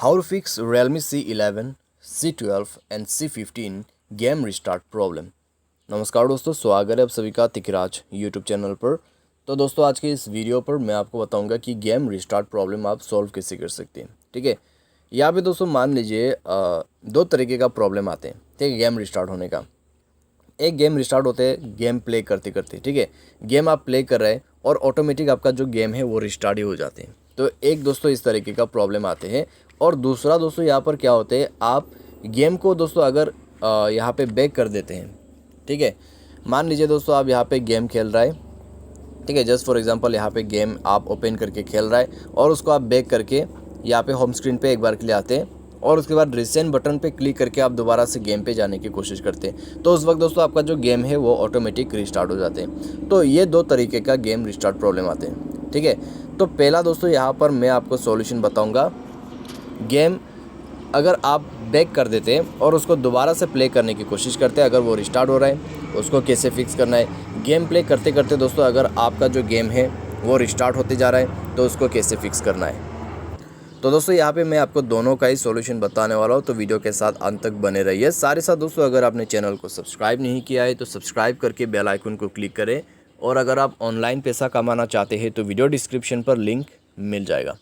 How to fix Realme C11, C12 and C15 game restart problem. नमस्कार दोस्तों, स्वागत है आप सभी का तिकराज यूट्यूब चैनल पर। तो दोस्तों आज के इस वीडियो पर मैं आपको बताऊंगा कि गेम रिस्टार्ट प्रॉब्लम आप सॉल्व कैसे कर सकते हैं। ठीक है, यहाँ पे दोस्तों मान लीजिए दो तरीके का प्रॉब्लम आते हैं। ठीक है, गेम रिस्टार्ट होने का। एक गेम रिस्टार्ट होते हैं गेम प्ले करते करते। ठीक है, गेम आप प्ले कर रहे हैं और ऑटोमेटिक आपका जो गेम है वो रिस्टार्ट ही हो जाते हैं। तो एक दोस्तों इस तरीके का प्रॉब्लम आते हैं। और दूसरा दोस्तों यहाँ पर क्या होते हैं, आप गेम को दोस्तों अगर यहाँ पे बैक कर देते हैं। ठीक है, मान लीजिए दोस्तों आप यहाँ पे गेम खेल रहा है। ठीक है, जस्ट फॉर एग्जांपल यहाँ पे गेम आप ओपन करके खेल रहा है और उसको आप बैक करके यहाँ पे होम स्क्रीन पे एक बार के लिए आते हैं और उसके बाद रिसेंट बटन पे क्लिक करके आप दोबारा से गेम पे जाने की कोशिश करते हैं। तो उस वक्त दोस्तों आपका जो गेम है वो ऑटोमेटिक रिस्टार्ट हो जाते हैं। तो ये दो तरीके का गेम रिस्टार्ट प्रॉब्लम आते हैं। ठीक है, तो पहला दोस्तों यहाँ पर मैं आपको सॉल्यूशन बताऊँगा। गेम अगर आप बैक कर देते हैं और उसको दोबारा से प्ले करने की कोशिश करते हैं, अगर वो रिस्टार्ट हो रहा है उसको कैसे फिक्स करना है। गेम प्ले करते करते दोस्तों अगर आपका जो गेम है वो रिस्टार्ट होते जा रहा है तो उसको कैसे फिक्स करना है। तो दोस्तों यहाँ पे मैं आपको दोनों का ही सॉल्यूशन बताने वाला हूँ, तो वीडियो के साथ अंत तक बने रहिए। सारे साथ दोस्तों अगर आपने चैनल को सब्सक्राइब नहीं किया है तो सब्सक्राइब करके बेल आइकन को क्लिक करें। और अगर आप ऑनलाइन पैसा कमाना चाहते हैं तो वीडियो डिस्क्रिप्शन पर लिंक मिल जाएगा।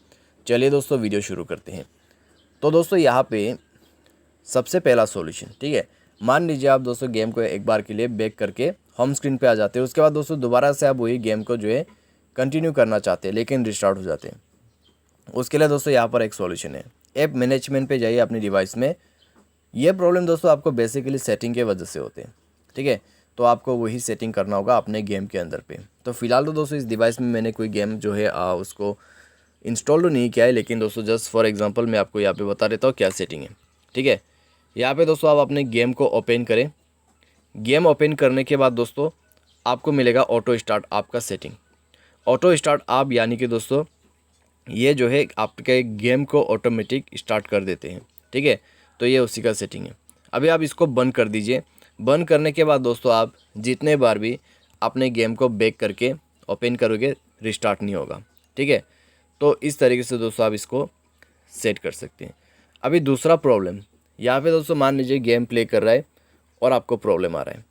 चलिए दोस्तों वीडियो शुरू करते हैं। तो दोस्तों यहाँ पे सबसे पहला सॉल्यूशन, ठीक है, मान लीजिए आप दोस्तों गेम को एक बार के लिए बैक करके होम स्क्रीन पे आ जाते हैं। उसके बाद दोस्तों दोबारा से आप वही गेम को जो है कंटिन्यू करना चाहते हैं लेकिन रिस्टार्ट हो जाते हैं। उसके लिए दोस्तों यहाँ पर एक सॉल्यूशन है। ऐप मैनेजमेंट पे जाइए अपनी डिवाइस में। ये प्रॉब्लम दोस्तों आपको बेसिकली सेटिंग के वजह से होते हैं। ठीक है, तो आपको वही सेटिंग करना होगा अपने गेम के अंदर पे। तो फिलहाल तो दोस्तों इस डिवाइस में मैंने कोई गेम जो है उसको इंस्टॉल तो नहीं किया है, लेकिन दोस्तों जस्ट फॉर एग्जांपल मैं आपको यहाँ पे बता देता हूँ क्या सेटिंग है। ठीक है, यहाँ पे दोस्तों आप अपने गेम को ओपन करें। गेम ओपन करने के बाद दोस्तों आपको मिलेगा ऑटो स्टार्ट आपका सेटिंग। ऑटो स्टार्ट आप यानी कि दोस्तों ये जो है आपके गेम को ऑटोमेटिक स्टार्ट कर देते हैं। ठीक है, तो ये उसी का सेटिंग है। अभी आप इसको बंद कर दीजिए। बंद करने के बाद दोस्तों आप जितने बार भी अपने गेम को बैक करके ओपन करोगे रिस्टार्ट नहीं होगा। ठीक है, तो इस तरीके से दोस्तों आप इसको सेट कर सकते हैं। अभी दूसरा प्रॉब्लम, यहाँ पे दोस्तों मान लीजिए गेम प्ले कर रहा है और आपको प्रॉब्लम आ रहा है,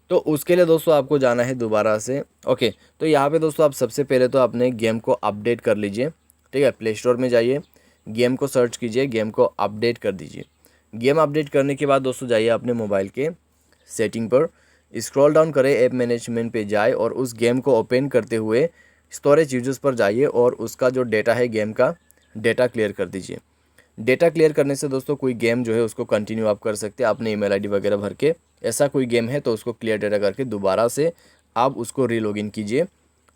तो उसके लिए दोस्तों आपको जाना है दोबारा से। ओके, तो यहाँ पे दोस्तों आप सबसे पहले तो अपने गेम को अपडेट कर लीजिए। ठीक है, प्ले स्टोर में जाइए, गेम को सर्च कीजिए, गेम को अपडेट कर दीजिए। गेम अपडेट करने के बाद दोस्तों जाइए अपने मोबाइल के सेटिंग पर, स्क्रॉल डाउन करें, ऐप मैनेजमेंट पे जाए और उस गेम को ओपन करते हुए स्टोरेज यूजर्स पर जाइए और उसका जो डेटा है गेम का डेटा क्लियर कर दीजिए। डेटा क्लियर करने से दोस्तों कोई गेम जो है उसको कंटिन्यू आप कर सकते हैं अपने ईमेल आईडी वगैरह भर के। ऐसा कोई गेम है तो उसको क्लियर डेटा करके दोबारा से आप उसको रीलॉगिन कीजिए,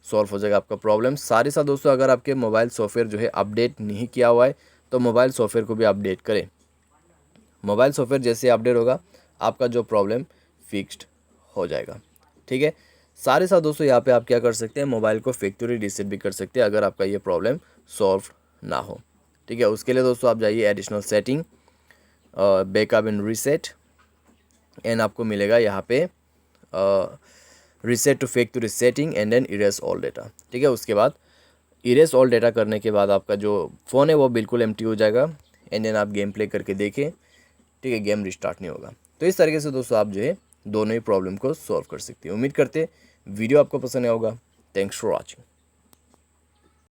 सॉल्व हो जाएगा आपका प्रॉब्लम। सारे साथ दोस्तों अगर आपके मोबाइल सॉफ्टवेयर जो है अपडेट नहीं किया हुआ है तो मोबाइल सॉफ्टवेयर को भी अपडेट करें। मोबाइल सॉफ्टवेयर जैसे अपडेट होगा आपका जो प्रॉब्लम फिक्स्ड हो जाएगा। ठीक है, सारे साथ दोस्तों यहाँ पे आप क्या कर सकते हैं, मोबाइल को फैक्ट्री रीसेट भी कर सकते हैं अगर आपका ये प्रॉब्लम सॉल्व ना हो। ठीक है, उसके लिए दोस्तों आप जाइए additional setting, backup and reset, and आपको मिलेगा यहाँ पे reset to factory setting and then erase all data. ठीक है, उसके बाद इरेज ऑल डेटा करने के बाद आपका जो फ़ोन है वो बिल्कुल एम्प्टी हो जाएगा एंड देन आप गेम प्ले करके देखें। ठीक है, गेम रिस्टार्ट नहीं होगा। तो इस तरीके से दोस्तों आप जो है दोनों ही प्रॉब्लम को सॉल्व कर सकते हैं। उम्मीद करते वीडियो आपको पसंद आया होगा। Thanks for watching.